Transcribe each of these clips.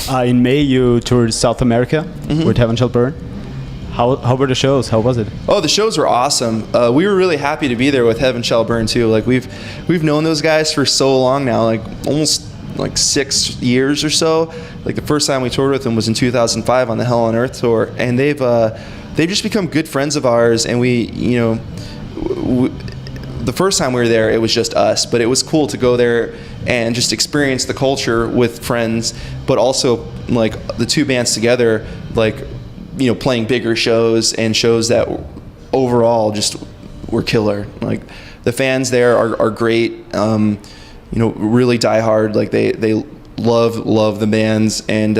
In May, you toured South America with Heaven Shall Burn. How were the shows? How was it? Oh, the shows were awesome. We were really happy to be there with Heaven Shall Burn too. Like we've known those guys for so long now, like almost like 6 years or so. Like the first time we toured with them was in 2005 on the Hell on Earth tour, and they've just become good friends of ours. And the first time we were there, it was just us, but it was cool to go there and just experience the culture with friends, but also like the two bands together, like, playing bigger shows and shows that overall just were killer. Like the fans there are great, really die hard. Like they love the bands, and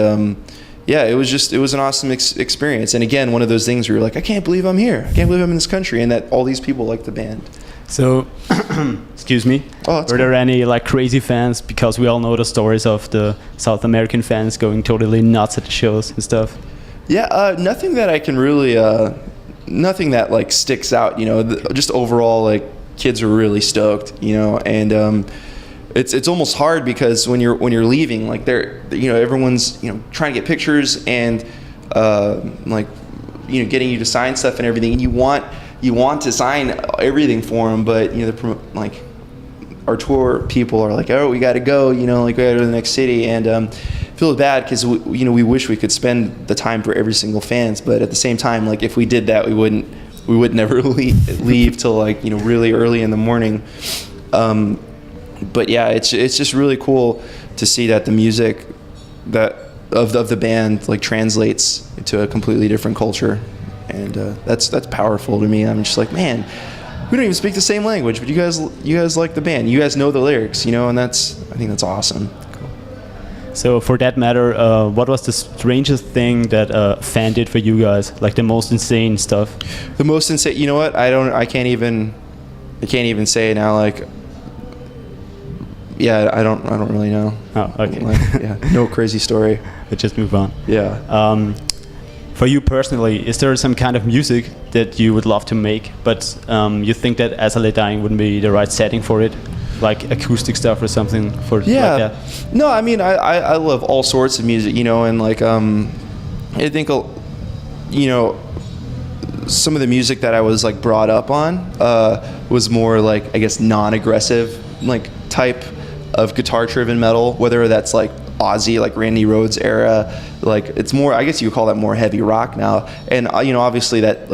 it was an awesome experience. And again, one of those things where you're like, I can't believe I'm here. I can't believe I'm in this country, and that all these people like the band. So, excuse me. Were there any like crazy fans? Because we all know the stories of the South American fans going totally nuts at the shows and stuff. Yeah, nothing that I can really, nothing that like sticks out. Just overall, like kids are really stoked. And it's almost hard because when you're leaving, like everyone's trying to get pictures and getting you to sign stuff and everything, and you want to sign everything for them, but like our tour people are like, oh, we got to go, we got to go to the next city, and feel bad because we wish we could spend the time for every single fans, but at the same time, like if we did that, we would never leave till like really early in the morning. But yeah, it's just really cool to see that the music that of the band like translates into a completely different culture. And that's powerful to me. I'm just like, man, we don't even speak the same language, but you guys like the band. You guys know the lyrics, and I think that's awesome. Cool. So for that matter, what was the strangest thing that a fan did for you guys? Like the most insane stuff? The most insane. You know what? I can't even say it now. Like, yeah, I don't really know. Oh, okay. No crazy story. Let's just move on. Yeah. For you personally, is there some kind of music that you would love to make, but you think that As I Lay Dying wouldn't be the right setting for it? Like acoustic stuff or something like that? No, I mean, I love all sorts of music, and like, I think, some of the music that I was like brought up on was more like, I guess, non-aggressive, like type of guitar-driven metal, whether that's like Ozzy, like Randy Rhoads era, like it's more, I guess you would call that more heavy rock now. And obviously that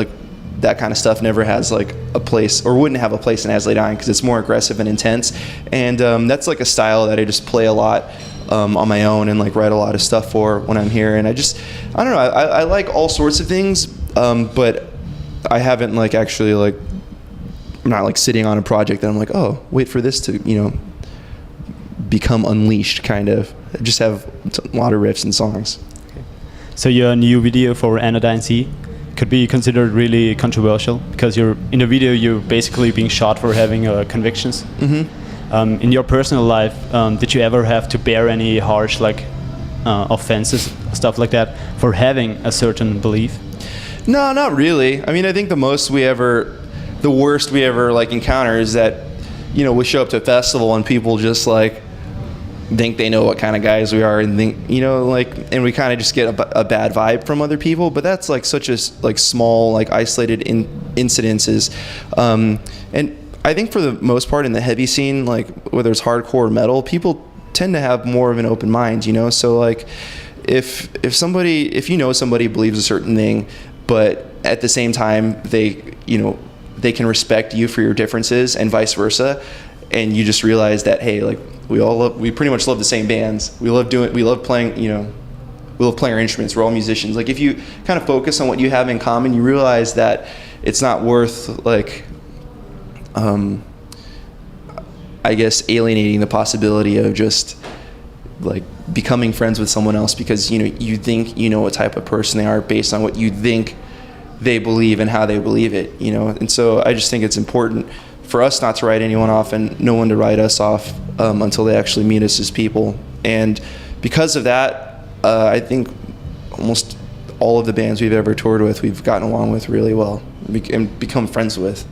kind of stuff never has like a place, or wouldn't have a place in As I Lay Dying, because it's more aggressive and intense. And that's like a style that I just play a lot on my own and like write a lot of stuff for when I'm here. And I don't know, I like all sorts of things, but I haven't like actually like, I'm not like sitting on a project that I'm like, oh, wait for this to become unleashed, kind of. I just have a lot of riffs and songs. Okay. So your new video for Anodyne Sea could be considered really controversial, because in the video you're basically being shot for having convictions. Mm-hmm. In your personal life, did you ever have to bear any harsh offenses, stuff like that, for having a certain belief? No, not really. I mean, I think the worst we ever like encounter is that we show up to a festival and people just like think they know what kind of guys we are, and think and we kind of just get a bad vibe from other people. But that's like such a like small, like isolated incidences, and I think for the most part in the heavy scene, like whether it's hardcore or metal, people tend to have more of an open mind, so like if somebody believes a certain thing, but at the same time they can respect you for your differences, and vice versa, and you just realize that, hey, like we pretty much love the same bands. We love playing, we love playing our instruments. We're all musicians. Like if you kind of focus on what you have in common, you realize that it's not worth like, I guess, alienating the possibility of just like becoming friends with someone else because you think what type of person they are based on what you think they believe and how they believe it, and so I just think it's important for us not to write anyone off, and no one to write us off until they actually meet us as people. And because of that, I think almost all of the bands we've ever toured with, we've gotten along with really well and become friends with.